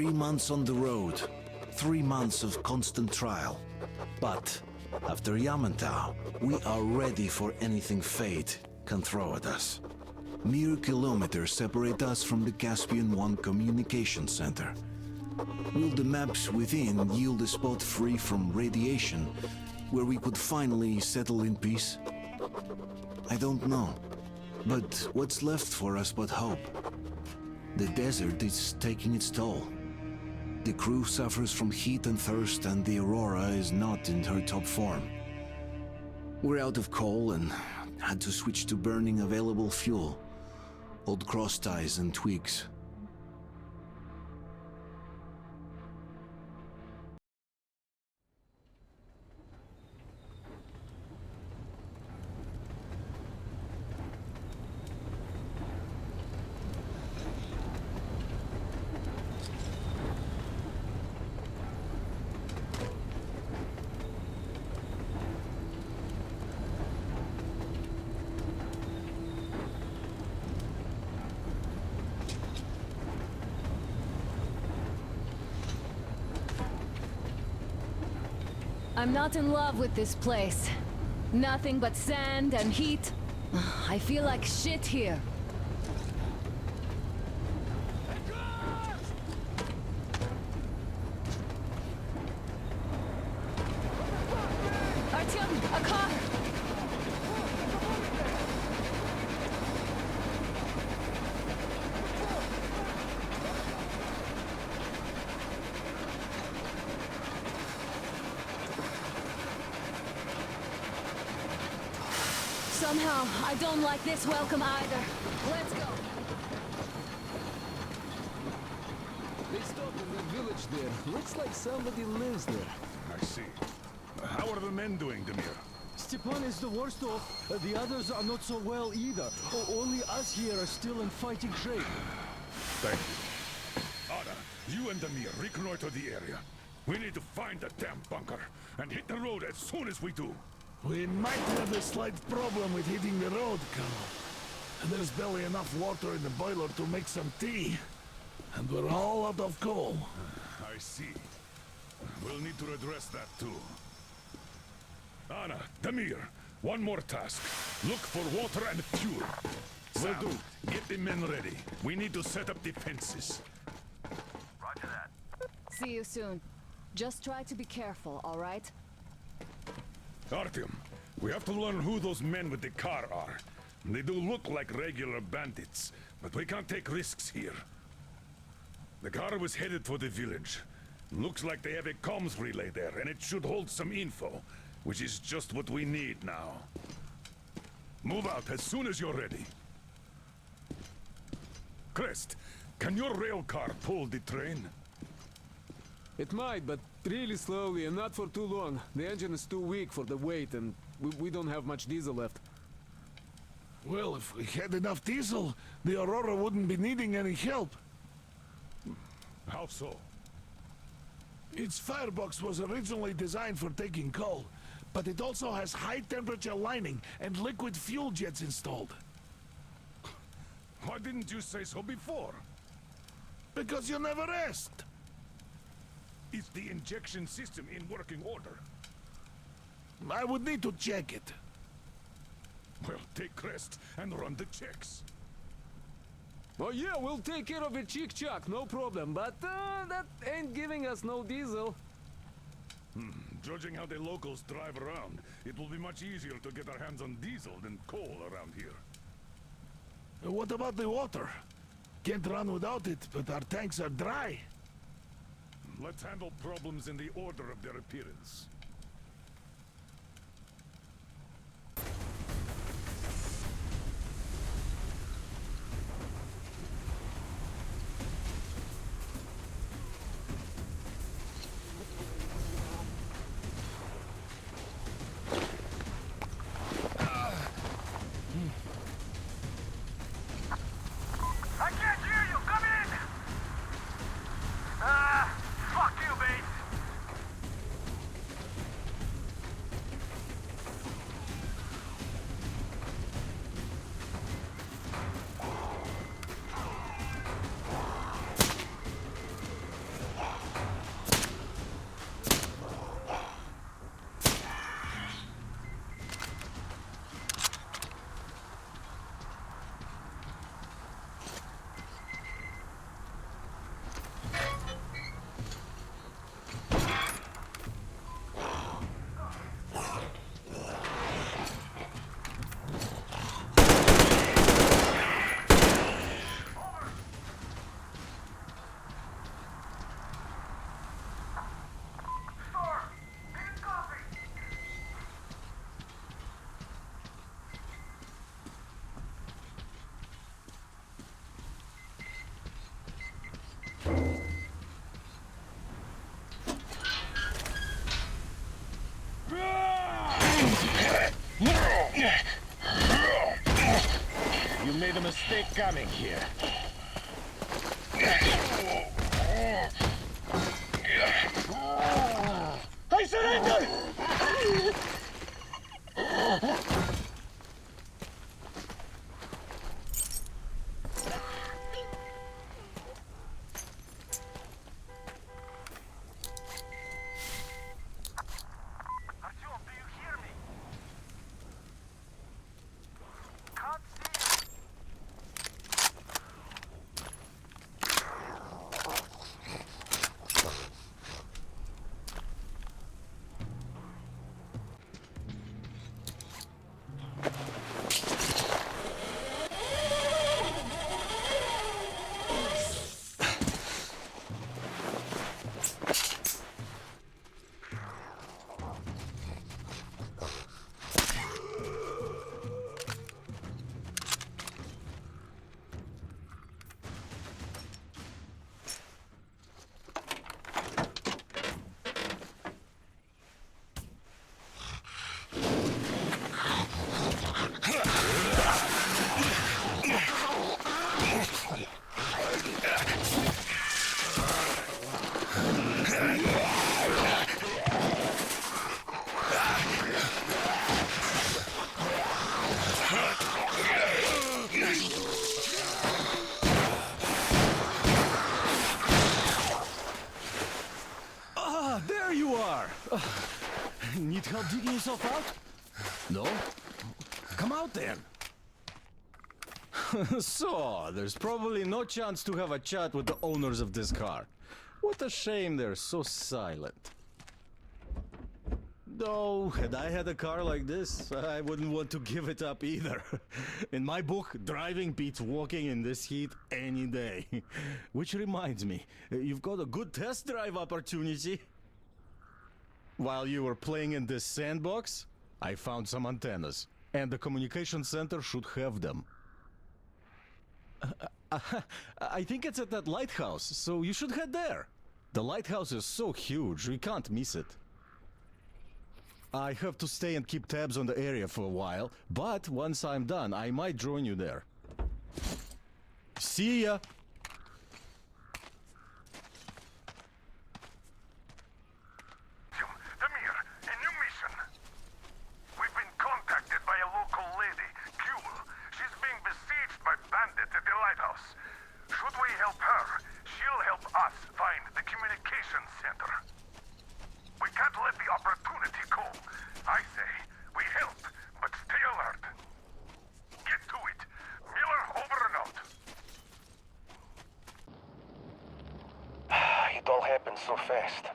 3 months on the road, 3 months of constant trial. But after Yamantau, we are ready for anything fate can throw at us. Mere kilometers separate us from the Caspian 1 communication center. Will the maps within yield a spot free from radiation, where we could finally settle in peace? I don't know. But what's left for us but hope? The desert is taking its toll. The crew suffers from heat and thirst, and the Aurora is not in her top form. We're out of coal and had to switch to burning available fuel. Old cross ties and twigs. I'm not in love with this place. Nothing but sand and heat. I feel like shit here. Artyom, a car! Somehow, I don't like this welcome either. Let's go. They stopped in the village there. Looks like somebody lives there. I see. How are the men doing, Demir? Stepan is the worst off. The others are not so well either. Only us here are still in fighting shape. Thank you. Ada, you and Demir reconnoiter the area. We need to find the damn bunker and hit the road as soon as we do. We might have a slight problem with hitting the road, Colonel. There's barely enough water in the boiler to make some tea. And we're all out of coal. I see. We'll need to address that too. Anna, Demir, one more task. Look for water and fuel. Will do. Get the men ready. We need to set up defenses. Roger that. See you soon. Just try to be careful, all right? Artyom, we have to learn who those men with the car are. They do look like regular bandits, but we can't take risks here. The car was headed for the village. Looks like they have a comms relay there, and it should hold some info, which is just what we need now. Move out as soon as you're ready. Crest, can your rail car pull the train? It might, but really slowly and not for too long. The engine is too weak for the weight, and we don't have much diesel left. Well, if we had enough diesel, the Aurora wouldn't be needing any help. How so? Its firebox was originally designed for taking coal, but it also has high-temperature lining and liquid fuel jets installed. Why didn't you say so before? Because you never asked. Is the injection system in working order? I would need to check it. Well, take Crest and run the checks. Oh yeah, we'll take care of it, chick-chuck, no problem. But that ain't giving us no diesel. Judging how the locals drive around, it will be much easier to get our hands on diesel than coal around here. What about the water? Can't run without it, but our tanks are dry. Let's handle problems in the order of their appearance. I can't hear you! Come in! Fuck you, mate! a mistake coming here. I surrender! Artyom, do you hear me? Can't see you. Ah, there you are! Need help digging yourself out? No? Come out then! So, there's probably no chance to have a chat with the owners of this car. What a shame they're so silent. Though, had I had a car like this, I wouldn't want to give it up either. In my book, driving beats walking in this heat any day. Which reminds me, you've got a good test drive opportunity. While you were playing in this sandbox, I found some antennas, and the communication center should have them. I think it's at that lighthouse, so you should head there. The lighthouse is so huge, we can't miss it. I have to stay and keep tabs on the area for a while, but once I'm done, I might join you there. See ya! Damir, a new mission. We've been contacted by a local lady, Jewel. She's being besieged by bandits at the lighthouse. Should we help her, she'll help us find the communications center. We can't let the opportunity go. I say, we help, but stay alert. Get to it. Miller, over and out. It all happened so fast.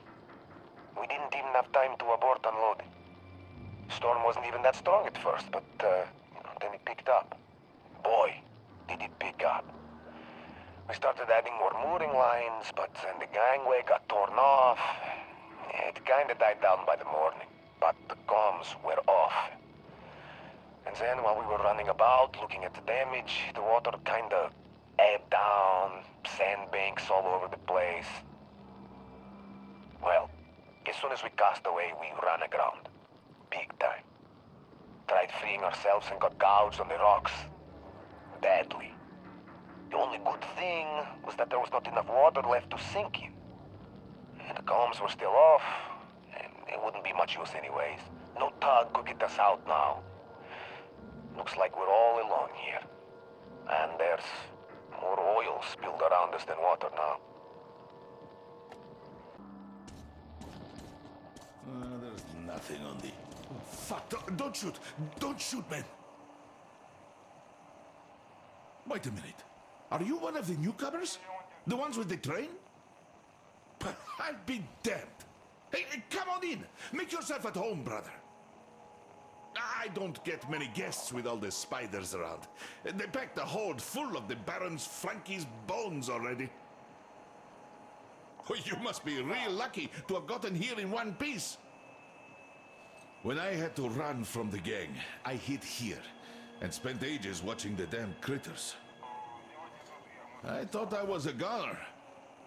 We didn't even have time to abort unloading. Storm wasn't even that strong at first, but then it picked up. Boy, did it pick up. We started adding more mooring lines, but then the gangway got torn off. It kinda died down by the morning, but the comms were off. And then while we were running about, looking at the damage, the water kinda ebbed down, sandbanks all over the place. Well, as soon as we cast away, we ran aground. Big time. Tried freeing ourselves and got gouged on the rocks. Badly. The only good thing was that there was not enough water left to sink in. And the comms were still off, and it wouldn't be much use anyways. No tug could get us out now. Looks like we're all alone here. And there's more oil spilled around us than water now. There's nothing on the... Oh, fuck, don't shoot! Don't shoot, man! Wait a minute. Are you one of the newcomers? The ones with the train? I'll be damned. Hey, come on in. Make yourself at home, brother. I don't get many guests with all the spiders around. They packed the hold full of the Baron's Frankie's bones already. Oh, you must be real lucky to have gotten here in one piece. When I had to run from the gang, I hid here and spent ages watching the damn critters. I thought I was a goner,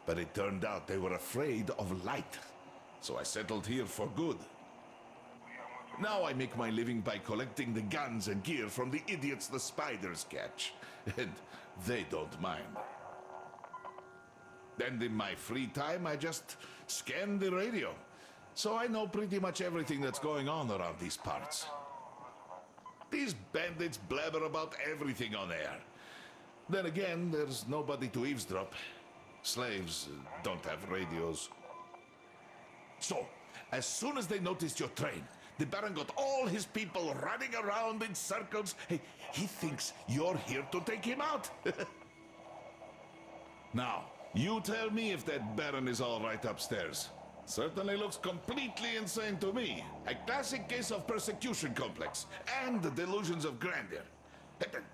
but it turned out they were afraid of light. So I settled here for good. Now I make my living by collecting the guns and gear from the idiots the spiders catch. And they don't mind. And in my free time, I just scan the radio. So I know pretty much everything that's going on around these parts. These bandits blabber about everything on air. Then again, there's nobody to eavesdrop. Slaves don't have radios. So, as soon as they noticed your train, the Baron got all his people running around in circles. Hey, he thinks you're here to take him out. Now, you tell me if that Baron is all right upstairs. Certainly looks completely insane to me. A classic case of persecution complex and the delusions of grandeur.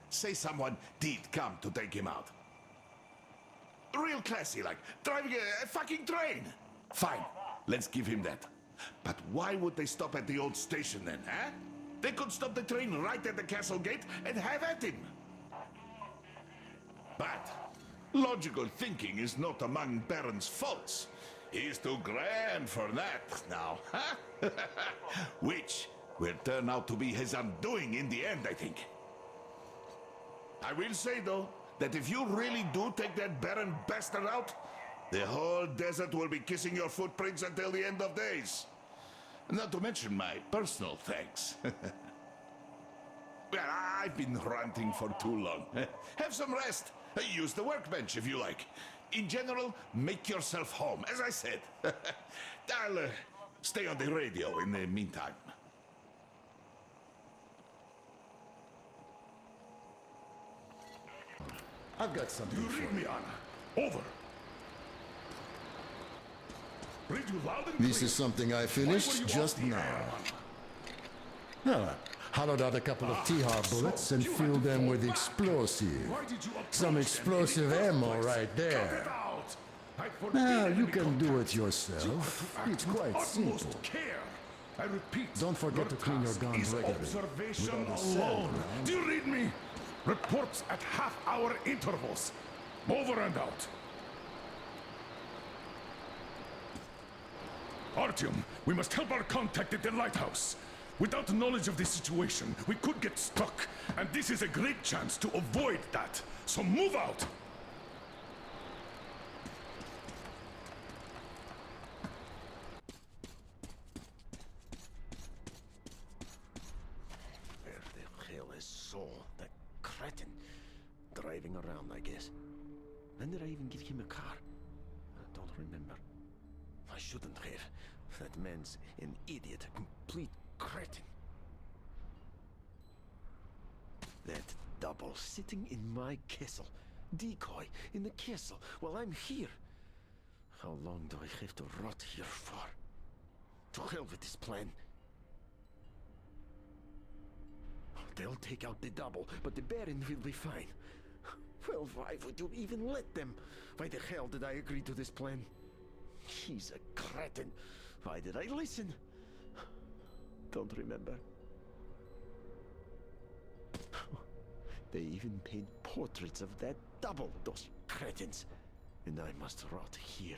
Say someone did come to take him out. Real classy, like driving a fucking train. Fine, let's give him that. But why would they stop at the old station then, huh? They could stop the train right at the castle gate and have at him. But logical thinking is not among Baron's faults. He's too grand for that now, huh? Which will turn out to be his undoing in the end, I think. I will say, though, that if you really do take that Baron bastard out, the whole desert will be kissing your footprints until the end of days. Not to mention my personal thanks. Well, I've been ranting for too long. Have some rest. Use the workbench if you like. In general, make yourself home, as I said. I'll stay on the radio in the meantime. I've got something You for read you. me, Anna. Over. Read you loud and This clear. is something I Why were finished you just off the now. air, Huh. Hollowed out a couple of T-Har bullets and filled them with explosive. Why did you approach Some them explosive in the first ammo place? right Cut there. it out. I forbid Now, any you can do contact. it yourself. Act It's with quite utmost simple. care. I repeat, Don't forget to clean your task guns is regularly. observation Without a cell alone. around. Do you read me? Reports at half-hour intervals. Over and out. Artyom, we must help our contact at the lighthouse. Without knowledge of the situation, we could get stuck, and this is a great chance to avoid that. So move out! Where the hell is Saul, the cretin? Driving around, I guess. When did I even give him a car? I don't remember. I shouldn't have. That man's an idiot, a complete cretin. That double sitting in my castle. Decoy in the castle while I'm here. How long do I have to rot here for? To hell with this plan. They'll take out the double, but the Baron will be fine. Well, why would you even let them? Why the hell did I agree to this plan? He's a cretin. Why did I listen? Don't remember. They even paint portraits of that double, those cretins. And I must rot here.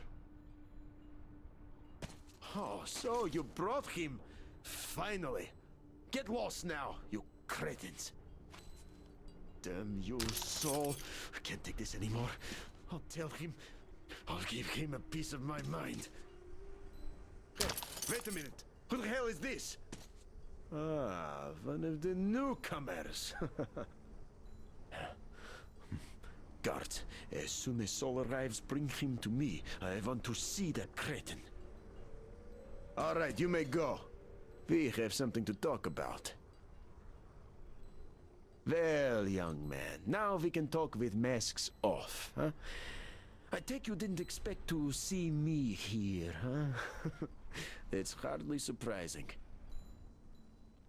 Oh, so you brought him. Finally. Get lost now, you cretins. Damn you, Saul. I can't take this anymore. I'll tell him. I'll give him a piece of my mind. Hey, wait a minute. Who the hell is this? Ah, one of the newcomers. Guards, as soon as Saul arrives, bring him to me. I want to see the cretin. All right, you may go. We have something to talk about. Well, young man, now we can talk with masks off, huh? I take you didn't expect to see me here, huh? It's hardly surprising.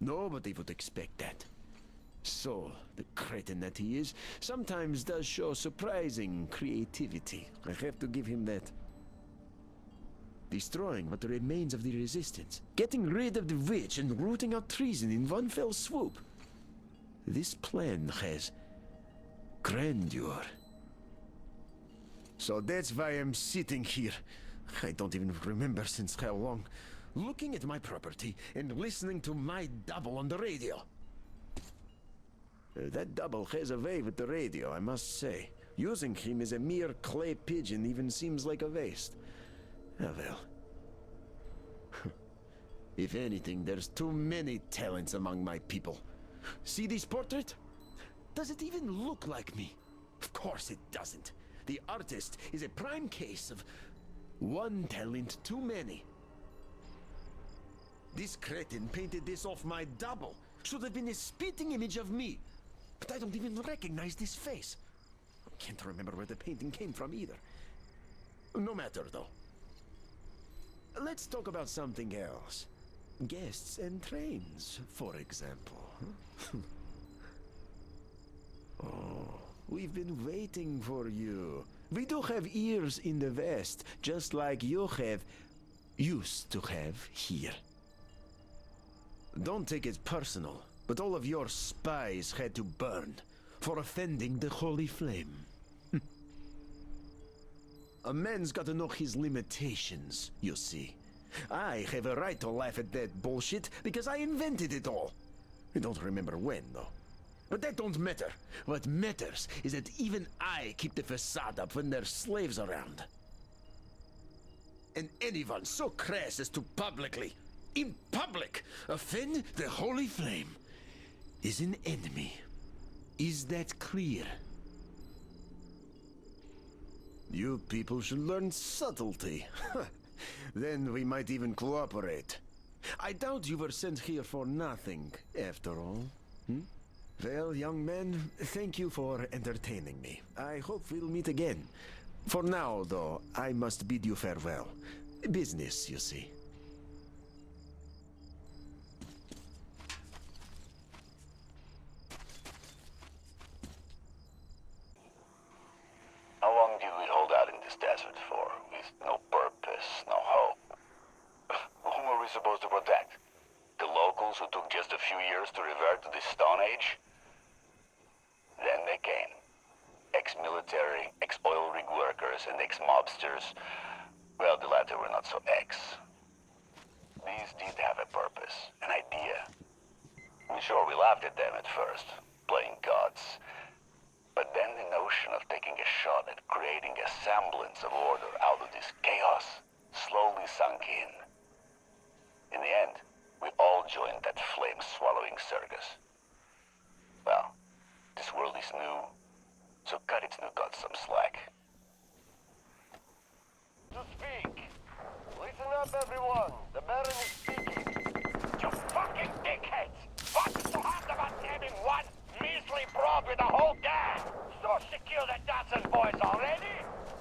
Nobody would expect that. Saul, the cretin that he is, sometimes does show surprising creativity. I have to give him that. Destroying what remains of the resistance. Getting rid of the witch and rooting out treason in one fell swoop. This plan has grandeur. So that's why I'm sitting here. I don't even remember since how long. looking at my property and listening to my double on the radio. That double has a way with the radio, I must say. Using him as a mere clay pigeon even seems like a waste. Ah, well. If anything, there's too many talents among my people. See this portrait? Does it even look like me? Of course it doesn't. The artist is a prime case of one talent too many. This cretin painted this off my double. Should have been a spitting image of me. But I don't even recognize this face. I can't remember where the painting came from either. No matter, though. Let's talk about something else. Guests and trains, for example. Oh, we've been waiting for you. We do have ears in the West, just like you used to have here. Don't take it personal, but all of your spies had to burn for offending the Holy Flame. A man's got to know his limitations, you see. I have a right to laugh at that bullshit because I invented it all. I don't remember when, though. But that don't matter. What matters is that even I keep the facade up when there's slaves around. And anyone so crass as to publicly, in public, offend the Holy Flame is an enemy. Is that clear? You people should learn subtlety. Then we might even cooperate. I doubt you were sent here for nothing, after all. Well, young man, thank you for entertaining me. I hope we'll meet again. For now, though, I must bid you farewell. Business, you see. How long did we hold out in this desert for, with no purpose, no hope? Whom were we supposed to protect? The locals who took just a few years to revert to the Stone Age? Then they came. Ex-military, ex-oil rig workers, and ex-mobsters. Well, the latter were not so ex. These did have a purpose, an idea. I'm sure we laughed at them at first, playing gods. But then the notion of taking a shot at creating a semblance of order out of this chaos slowly sunk in. In the end, we all joined that flame-swallowing circus. Well, this world is new, so cut its new gods some slack. To speak. Listen up, everyone. The Baron is speaking. You fucking dickheads! What's so hard about saving one measly broad with a whole gang? So secure the Dawson's boys already?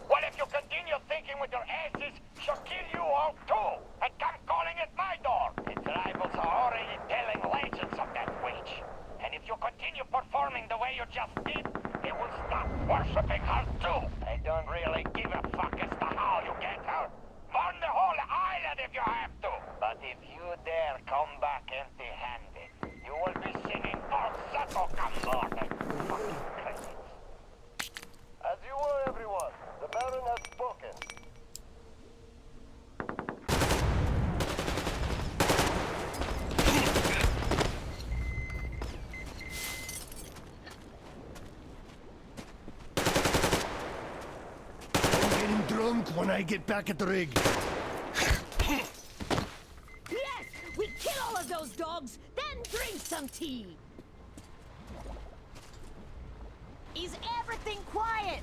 What if you continue thinking with your asses, she'll kill you all too, and come calling at my door? Its rivals are already telling legends of that witch. And if you continue performing the way you just did, they will stop worshipping her too. I don't really give a fuck as to how you get her. Burn the whole island if you have to. But if you dare come back empty-handed, you will be singing falsetto come morning. Fucking crazies. As you were, everyone. The Baron has spoken. I'm getting drunk when I get back at the rig. Yes! We kill all of those dogs, then drink some tea! Is everything quiet?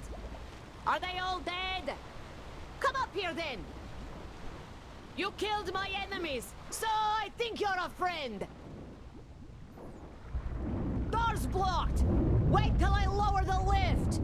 Are they all dead? Come up here then! You killed my enemies, so I think you're a friend! Door's blocked! Wait till I lower the lift!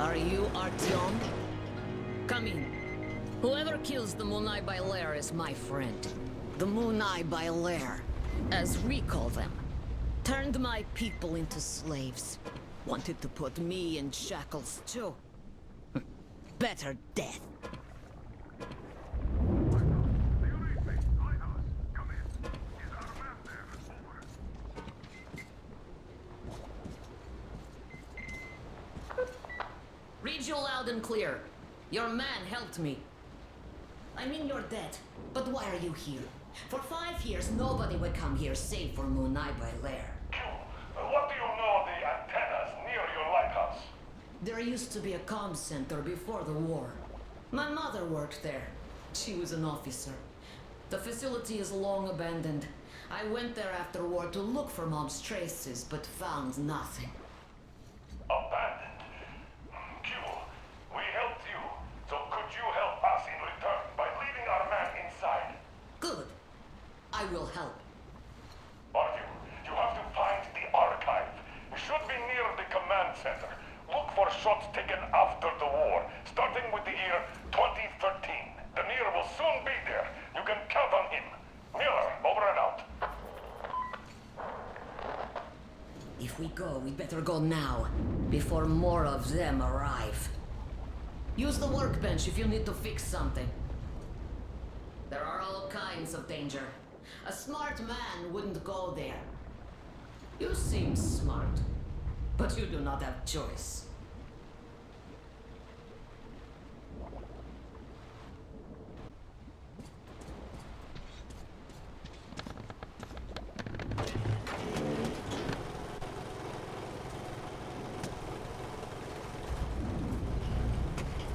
Are you Artyom? Come in. Whoever kills the Munai Bailair is my friend. The Munai Bailair, as we call them, turned my people into slaves. Wanted to put me in shackles too. Better death. Read you loud and clear. Your man helped me. I mean, you're dead. But why are you here? For 5 years, nobody would come here save for Munai Bailair. What do you know of the antennas near your lighthouse? There used to be a comm center before the war. My mother worked there. She was an officer. The facility is long abandoned. I went there after war to look for Mom's traces, but found nothing. Abandoned? Q, we helped you, so could you help us in return by leaving our man inside? Good. I will help. Artyom, you have to find the archive. It should be near the command center. Look for shots taken after the war, starting with the year 2013. Demir will soon be there. You can count on him. Miller, over and out. If we go, we better go now, before more of them arrive. Use the workbench if you need to fix something. There are all kinds of danger. A smart man wouldn't go there. You seem smart, but you do not have choice.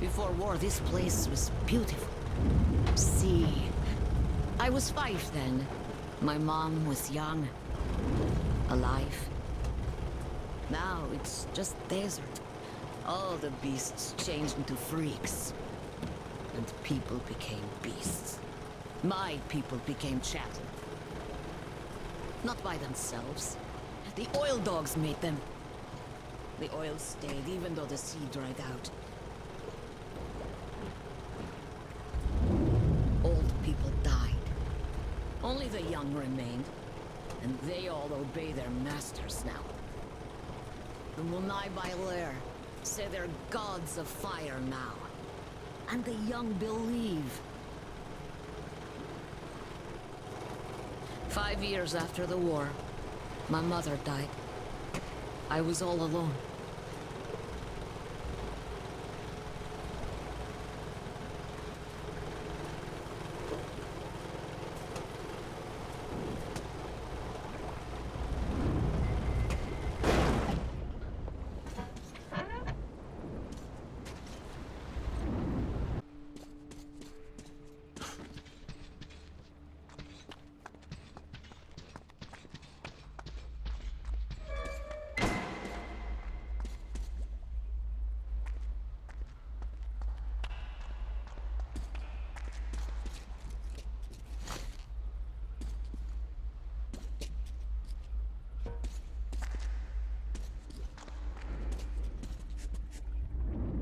Before war, this place was beautiful. Sea. I was 5 then. My mom was young. Alive. Now it's just desert. All the beasts changed into freaks. And people became beasts. My people became chattel. Not by themselves. The oil dogs made them. The oil stayed even though the sea dried out. Old people died. Only the young remained. And they all obey their masters now. The Munai Bailair say they're gods of fire now. And the young believe. 5 years after the war, my mother died. I was all alone.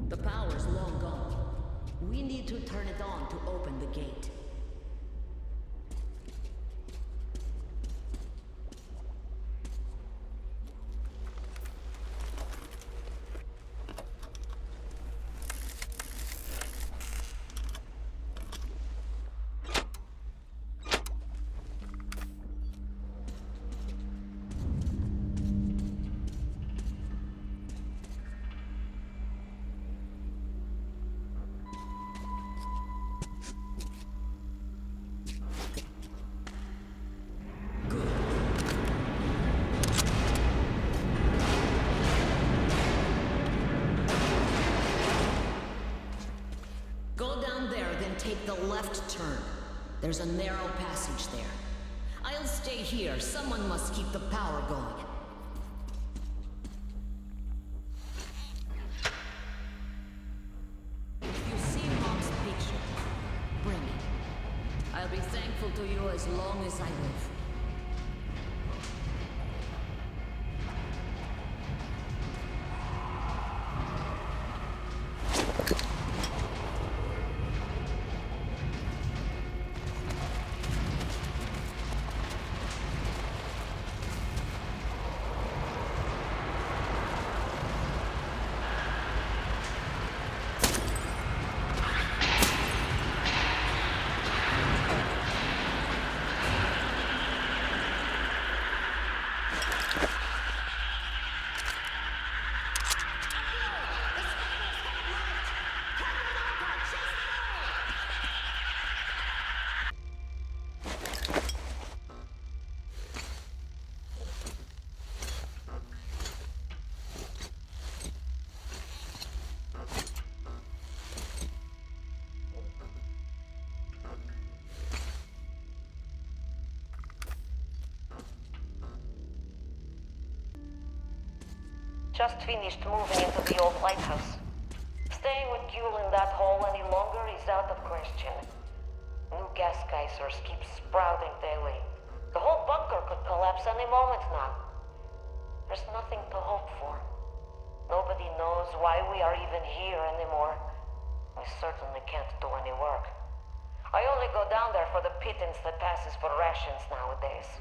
The power's long gone. We need to turn it on to open the gate. Go down there, then take the left turn. There's a narrow passage there. I'll stay here. Someone must keep the power going. If you see Mom's picture, bring it. I'll be thankful to you as long as I live. Just finished moving into the old lighthouse. Staying with Gule in that hole any longer is out of question. New gas geysers keep sprouting daily. The whole bunker could collapse any moment now. There's nothing to hope for. Nobody knows why we are even here anymore. We certainly can't do any work. I only go down there for the pittance that passes for rations nowadays.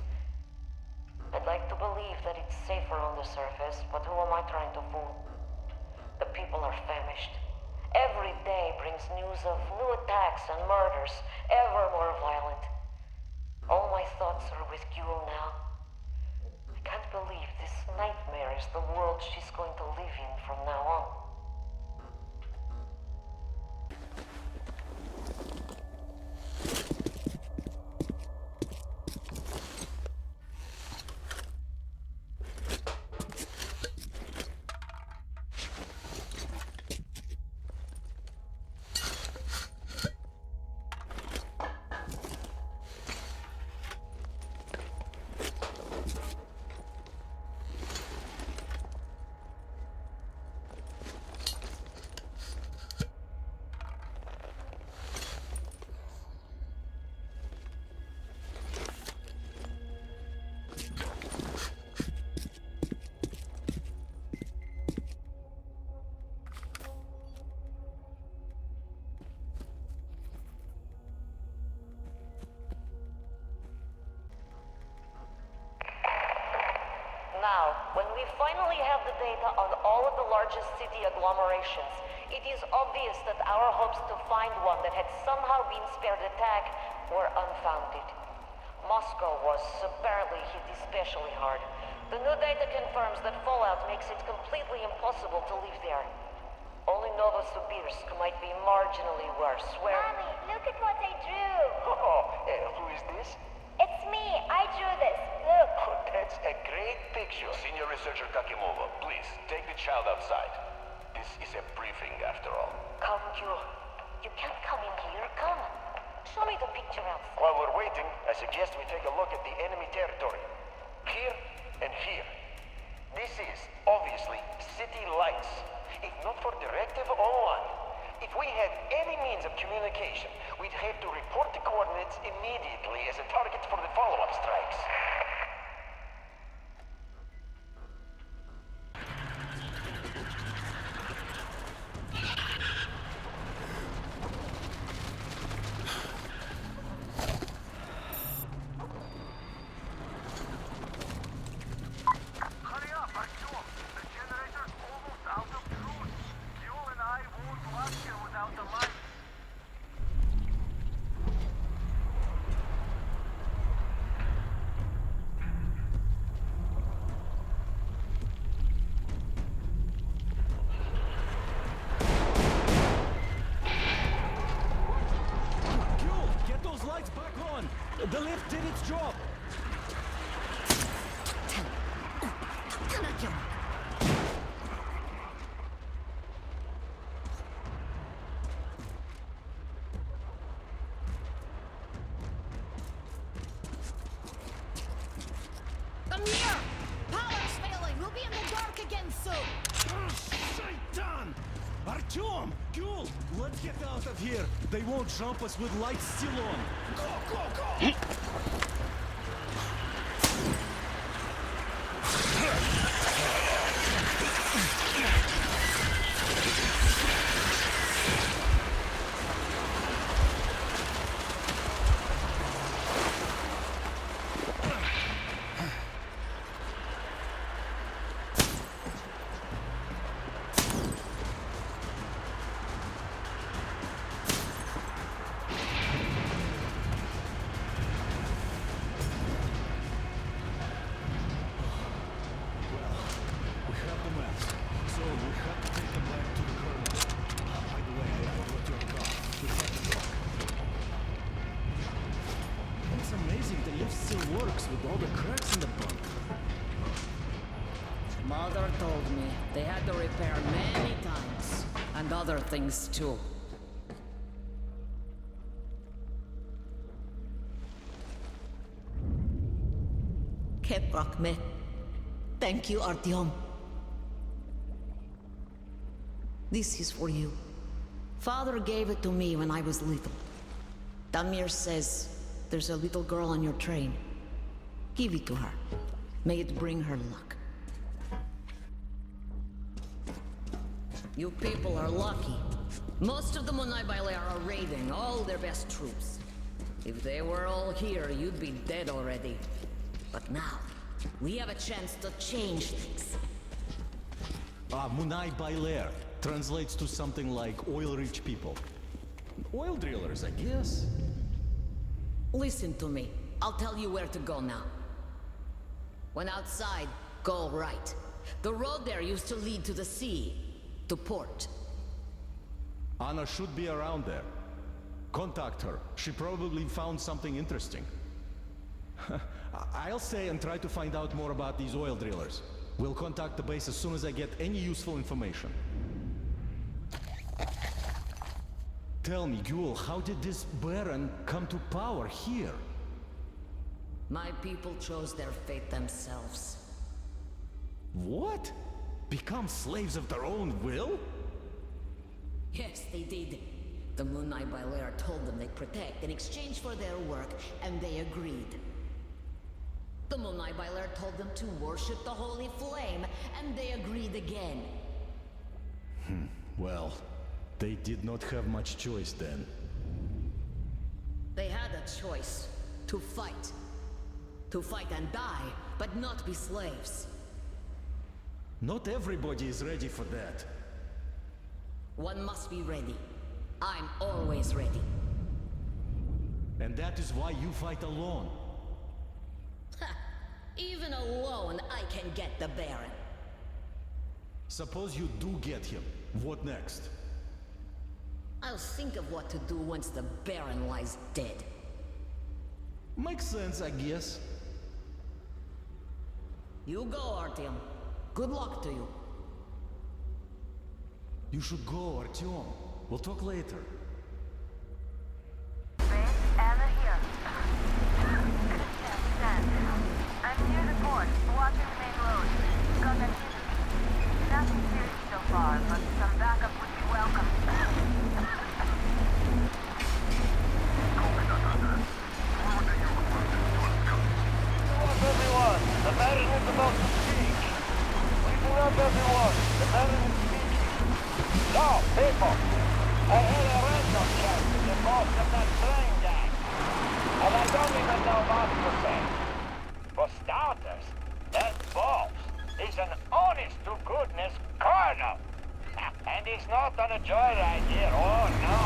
I'd like to believe that it's safer on the surface, but who am I trying to fool? The people are famished. Every day brings news of new attacks and murders, ever more violent. All my thoughts are with Gule now. I can't believe this nightmare is the world she's going to live in from now on. Now, when we finally have the data on all of the largest city agglomerations, it is obvious that our hopes to find one that had somehow been spared attack were unfounded. Moscow was apparently hit especially hard. The new data confirms that fallout makes it completely impossible to live there. Only Novosibirsk might be marginally worse, where... Mommy, look at what I drew! Who is this? It's me! I drew this! Look! That's a great picture. Senior researcher Takimova, please, take the child outside. This is a briefing, after all. Come, Gule. You can't come in here. Come. Show me the picture outside. While we're waiting, I suggest we take a look at the enemy territory. Here and here. This is, obviously, city lights. If not for Directive 01, if we had any means of communication, we'd have to report the coordinates immediately as a target for the follow-up strikes. Hurry up, Artyom! The generator's almost out of fuel. Gule and I won't last here without the light. Gule, get those lights back on! The lift did its job! Come here! Power's failing! We'll be in the dark again soon! Shaitan! Artyom! Gule! Let's get out of here! They won't jump us with lights still on! Go, go, go! With all the cracks in the bunker. Mother told me they had to repair many times. And other things too. Keprakme. Thank you, Artyom. This is for you. Father gave it to me when I was little. Damir says there's a little girl on your train. Give it to her. May it bring her luck. You people are lucky. Most of the Monai Bailar are raiding all their best troops. If they were all here, you'd be dead already. But now, we have a chance to change things. Munai Bailar translates to something like oil-rich people. Oil drillers, I guess. Listen to me. I'll tell you where to go now. When outside, go right. The road there used to lead to the sea, to port. Anna should be around there. Contact her. She probably found something interesting. I'll stay and try to find out more about these oil drillers. We'll contact the base as soon as I get any useful information. Tell me, Ghoul, how did this Baron come to power here? My people chose their fate themselves. What? Become slaves of their own will? Yes, they did. The Munai Bailar told them they'd protect in exchange for their work, and they agreed. The Munai Bailar told them to worship the Holy Flame, and they agreed again. Well, they did not have much choice then. They had a choice. To fight. To fight and die, but not be slaves. Not everybody is ready for that. One must be ready. I'm always ready. And that is why you fight alone. Even alone, I can get the Baron. Suppose you do get him. What next? I'll think of what to do once the Baron lies dead. Makes sense, I guess. You go, Artyom. Good luck to you. You should go, Artyom. We'll talk later. Base, Anna here. Stand. I'm near the port, watching the main road. Got that busy. Nothing serious so far, but some backup would be welcome. Everyone, the Baron is about to speak. Listen up, everyone. The Baron is speaking. Now, people, I had a random chat with the boss of that train gang, and I don't even know what to say. For starters, that boss is an honest-to-goodness colonel. And he's not on a joyride here, oh no.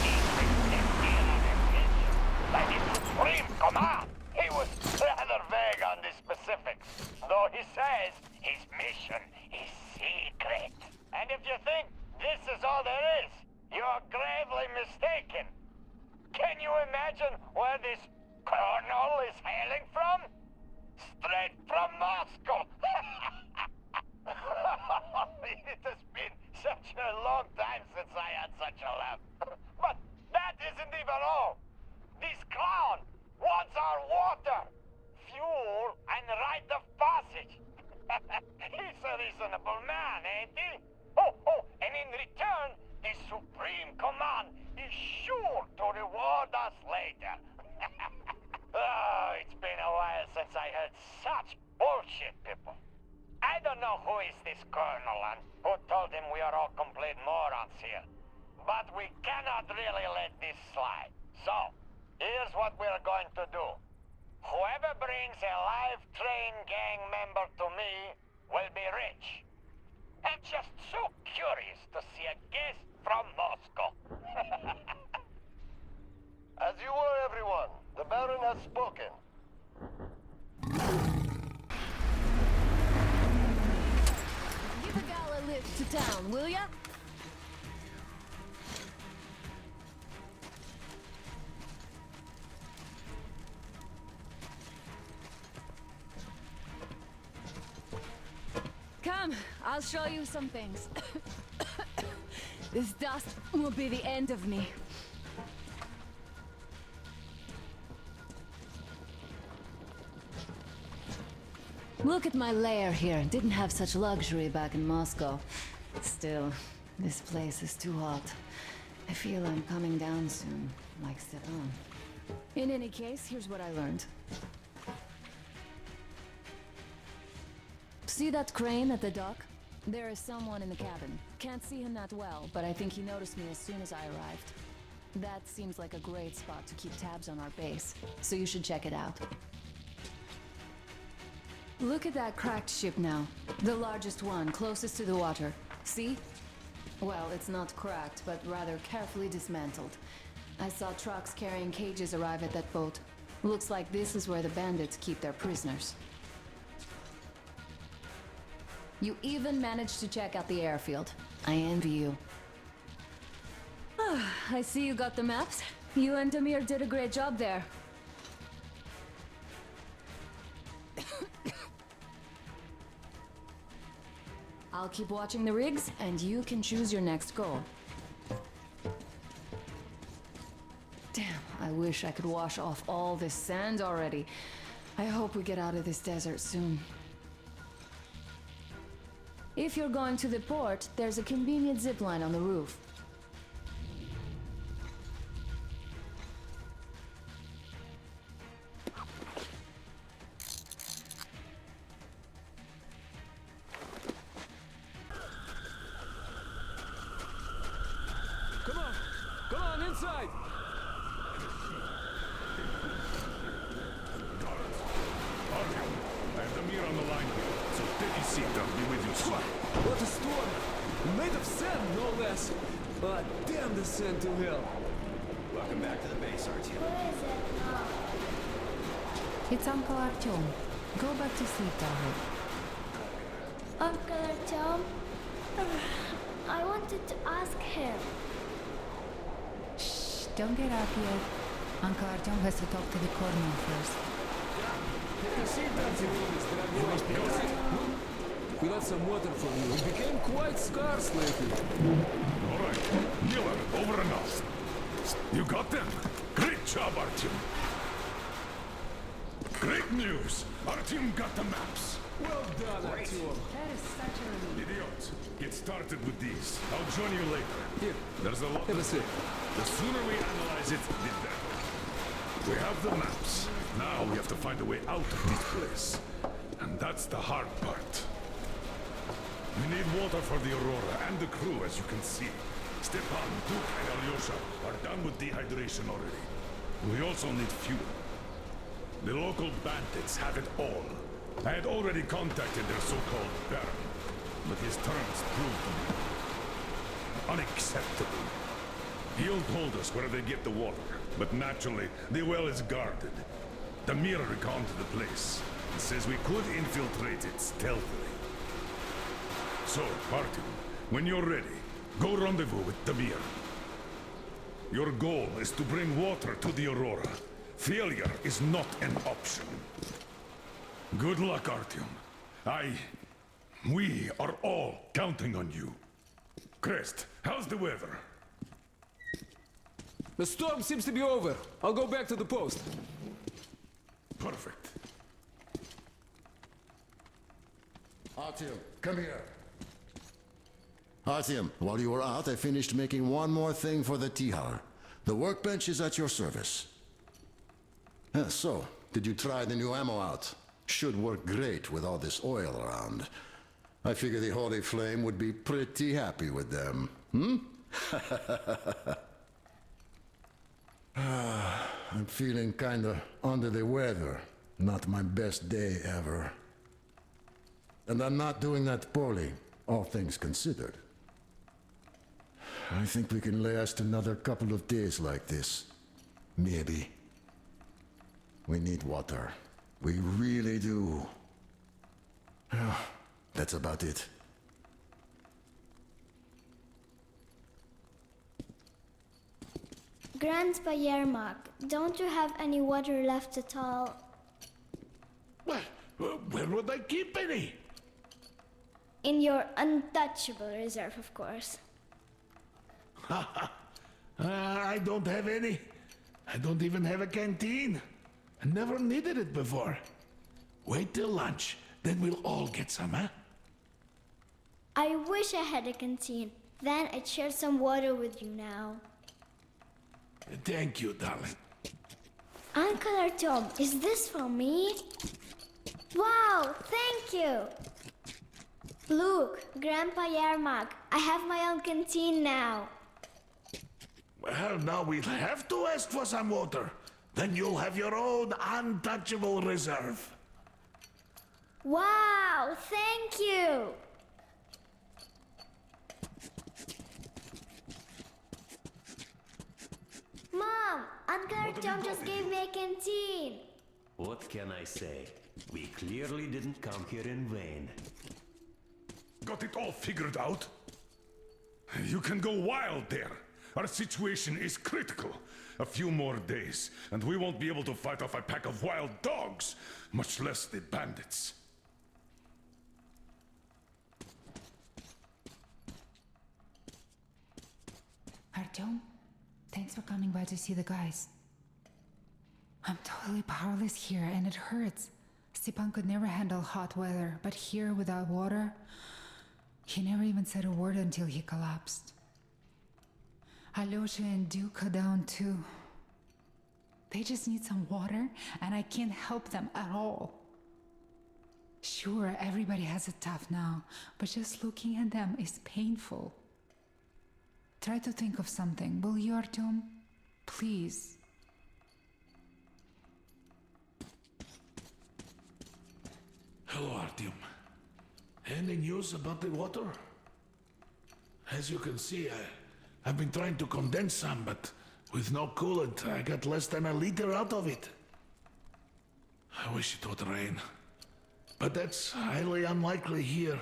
He's in on a mission, like in supreme command. He was rather vague on the specifics, though he says his mission is secret. And if you think this is all there is, you're gravely mistaken. Can you imagine where this colonel is hailing from? Straight from Moscow! It has been such a long time since I had such a laugh. But that isn't even all. This clown wants our water, fuel, and rite of passage. He's a reasonable man, ain't he? Oh, and in return, the Supreme Command is sure to reward us later. Oh, it's been a while since I heard such bullshit, people. I don't know who is this colonel and who told him we are all complete morons here. But we cannot really let this slide. So, here's what we're going to do. Whoever brings a live train gang member to me will be rich. I'm just so curious to see a guest from Moscow. As you were, everyone. The Baron has spoken. Give a gal a lift to town, will ya? Come, I'll show you some things. This dust will be the end of me. Look at my lair here. Didn't have such luxury back in Moscow. Still, This place is too hot. I feel I'm coming down soon, like Stepan. In any case, here's what I learned. See that crane at the dock? There is someone in the cabin. Can't see him that well, but I think he noticed me as soon as I arrived. That seems like a great spot to keep tabs on our base, so you should check it out. Look at that cracked ship now. The largest one, closest to the water. See? Well, it's not cracked, but rather carefully dismantled. I saw trucks carrying cages arrive at that boat. Looks like this is where the bandits keep their prisoners. You even managed to check out the airfield. I envy you. I see you got the maps. You and Damir did a great job there. I'll keep watching the rigs, and you can choose your next goal. Damn, I wish I could wash off all this sand already. I hope we get out of this desert soon. If you're going to the port, there's a convenient zipline on the roof. Come on, inside! Artyom, I have Damir on the line here, so take your seat. I'll be with you soon. What a storm! Made of sand, no less! But damn the sand to hell! Welcome back to the base, Artyom. It's Uncle Artyom. Go back to sleep, darling. Uncle Artyom? I wanted to ask him. Shh, don't get up yet. Uncle Artyom has to talk to the coroner first. We got some water from you. It became quite scarce lately. All right, Miller, over and out. You got them. Great job, Artyom. Great news. Artyom got the maps. Well done, Artyom. That is such a relief. Idiot. Get started with these. I'll join you later. Here. There's a lot Have a to sip. The sooner we analyze it, the better. We have the maps. Now we have to find a way out of this place. And that's the hard part. We need water for the Aurora and the crew, as you can see. Stepan, Duke, and Alyosha are done with dehydration already. We also need fuel. The local bandits have it all. I had already contacted their so-called Baron, but his terms proved to be unacceptable. He'll told us where they get the water, but naturally, the well is guarded. Damir reconned the place and says we could infiltrate it stealthily. So, Artyom, when you're ready, go rendezvous with Damir. Your goal is to bring water to the Aurora. Failure is not an option. Good luck, Artyom. We are all counting on you. Crest, how's the weather? The storm seems to be over. I'll go back to the post. Perfect. Artyom, come here. Artyom, while you were out, I finished making one more thing for the Tihar. The workbench is at your service. So, did you try the new ammo out? Should work great with all this oil around. I figure the Holy Flame would be pretty happy with them. I'm feeling kinda under the weather. Not my best day ever. And I'm not doing that poorly, all things considered. I think we can last another couple of days like this. Maybe. We need water. We really do. That's about it. Grandpa Yermak, don't you have any water left at all? Well, where would I keep any? In your untouchable reserve, of course. I don't have any. I don't even have a canteen. I never needed it before. Wait till lunch, then we'll all get some, huh? I wish I had a canteen. Then I'd share some water with you now. Thank you, darling. Uncle Artyom, is this for me? Wow, thank you! Look, Grandpa Yermak, I have my own canteen now. Well, now we'll have to ask for some water. Then you'll have your own untouchable reserve. Wow, thank you! Mom, Uncle Artyom just gave me a canteen. What can I say? We clearly didn't come here in vain. Got it all figured out? You can go wild there. Our situation is critical. A few more days, and we won't be able to fight off a pack of wild dogs, much less the bandits. Artyom, thanks for coming by to see the guys. I'm totally powerless here, and it hurts. Stepan could never handle hot weather, but here without water, he never even said a word until he collapsed. Alyosha and Duke are down too. They just need some water, and I can't help them at all. Sure, everybody has it tough now, but just looking at them is painful. Try to think of something, will you, Artyom? Please. Hello, Artyom. Any news about the water? As you can see, I've been trying to condense some, but with no coolant, I got less than a liter out of it. I wish it would rain. But that's highly unlikely here.